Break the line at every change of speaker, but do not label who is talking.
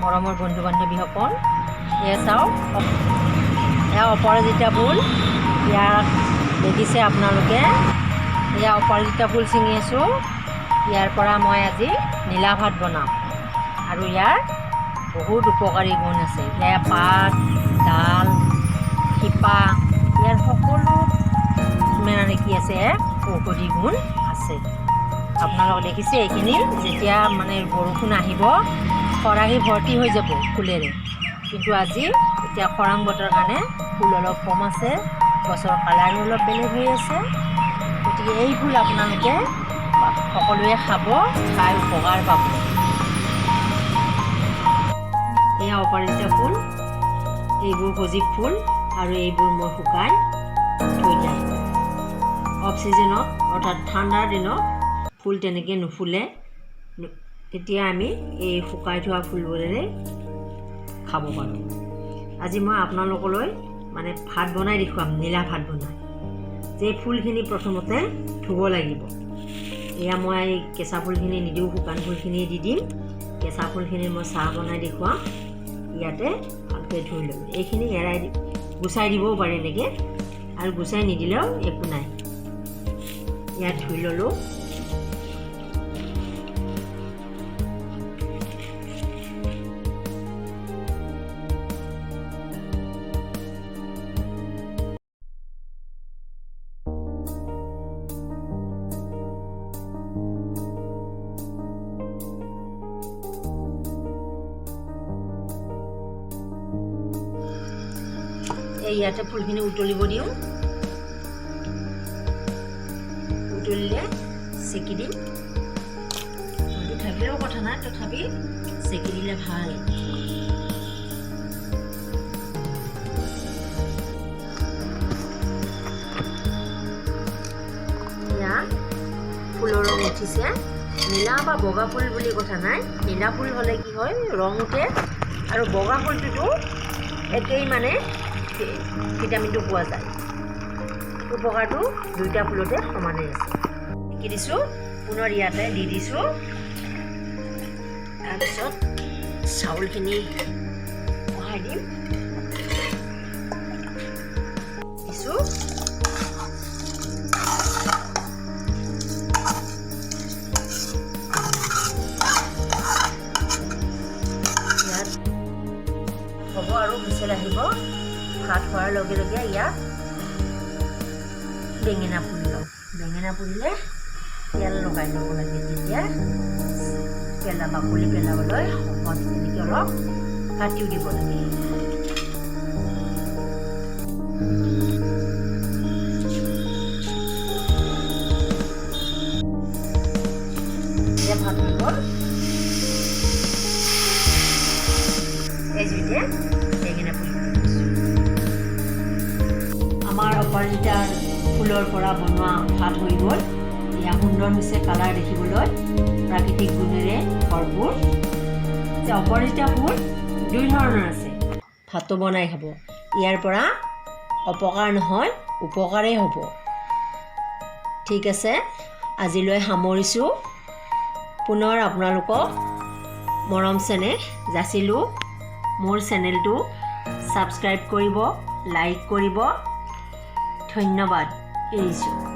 মৰমৰ বন্ধু বান্ধৱীসকল, এয়া চাওক, এয়া অপৰাজিতা ফুল। ইয়াক দেখিছে আপোনালোকে, এয়া অপৰাজিতা ফুল ছিঙি আছোঁ। ইয়াৰ পৰা মই আজি নীলা ভাত বনাম আৰু ইয়াৰ বহুত উপকাৰী গুণ আছে। ইয়াৰ পাত, ডাল, শিপা, ইয়াৰ সকলো মানে কি আছে, ঔষধি গুণ আছে। আপোনালোকে দেখিছে এইখিনি, যেতিয়া মানে বৰষুণ আহিব খৰাহি ভৰ্তি হৈ যাব ফুলেৰে, কিন্তু আজি এতিয়া খৰাং বতৰৰ কাৰণে ফুল অলপ কম আছে, গছৰ কালাৰো অলপ বেলেগ হৈ আছে। গতিকে এই ফুল আপোনালোকে সকলোৱে খাব, খাই উপকাৰ পাব। এয়া অপৰাজিতা ফুল, এইবোৰ সজীৱ ফুল আৰু এইবোৰ মই শুকাই থৈ দিম। অফ ছিজনত অৰ্থাৎ ঠাণ্ডাৰ দিনত ফুল তেনেকৈ নুফুলে, তেতিয়া আমি এই শুকাই থোৱা ফুলবোৰেৰে খাব পাৰোঁ। আজি মই আপোনালোকলৈ মানে ভাত বনাই দেখুৱাম, নীলা ভাত বনাই। যে ফুলখিনি প্ৰথমতে ধুব লাগিব। এয়া মই কেঁচা ফুলখিনি নিদিওঁ, শুকান ফুলখিনি দি দিম। কেঁচা ফুলখিনি মই চাহ বনাই দেখুৱাম। ইয়াতে ভালকৈ ধুই ল'ম। এইখিনি গুচাই দিবও পাৰে এনেকৈ, আৰু গুচাই নিদিলেও একো নাই। ইয়াত ধুই ল'লোঁ। ইয়াতে ফুলখিনি উতলিব দিওঁ। উতলিলে চেকি দিম। ফুলটো থাকিলেও কথা নাই, তথাপি চেকি দিলে ভাল। এয়া ফুলৰ ৰং উঠিছে। নীলা বা বগা ফুল বুলি কথা নাই। নীলা ফুল হ'লে কি হয়, ৰং উঠে, আৰু বগা ফুলটোতো একেই মানে ভিটামিনটো পোৱা যায়। উপকাৰটো দুইটা ফুলতে সমানেই আছে। কি দিছোঁ, পুনৰ ইয়াতে দি দিছোঁ। তাৰপিছত চাউলখিনি বহাই দিম। দিছোঁ। ইয়াত হ'ব আৰু হুইচেল আহিব। ভাত হোৱাৰ লগে লগে ইয়াত বেঙেনা পুৰি লওঁ। বেঙেনা পুৰিলে তেল লগাই ল'ব লাগে, তেতিয়া বাকলি পেলাবলৈ সহজ। তেনেকৈ অলপ কাটিও দিব লাগে। এতিয়া ভাত হৈ গ'ল। এই জুইতে বেঙেনা পুৰি আমাৰ অপৰাজিতাৰ ফুলৰ পৰা বনোৱা ভাত হৈ গ'ল। এয়া সুন্দৰ হৈছে কালাৰ দেখিবলৈ, প্ৰাকৃতিক গুণেৰে ভৰপূৰ। অপৰাজিতা ফুল দুই ধৰণৰ আছে। ভাতো বনাই খাব। ইয়াৰ পৰা অপকাৰ নহয়, উপকাৰেই হ'ব। ঠিক আছে, আজিলৈ সামৰিছোঁ। পুনৰ আপোনালোকক মৰম চেনেহ যাচিলোঁ। মোৰ চেনেলটো ছাবস্ক্ৰাইব কৰিব, লাইক কৰিব। ধন্যবাদ। এৰিছোঁ।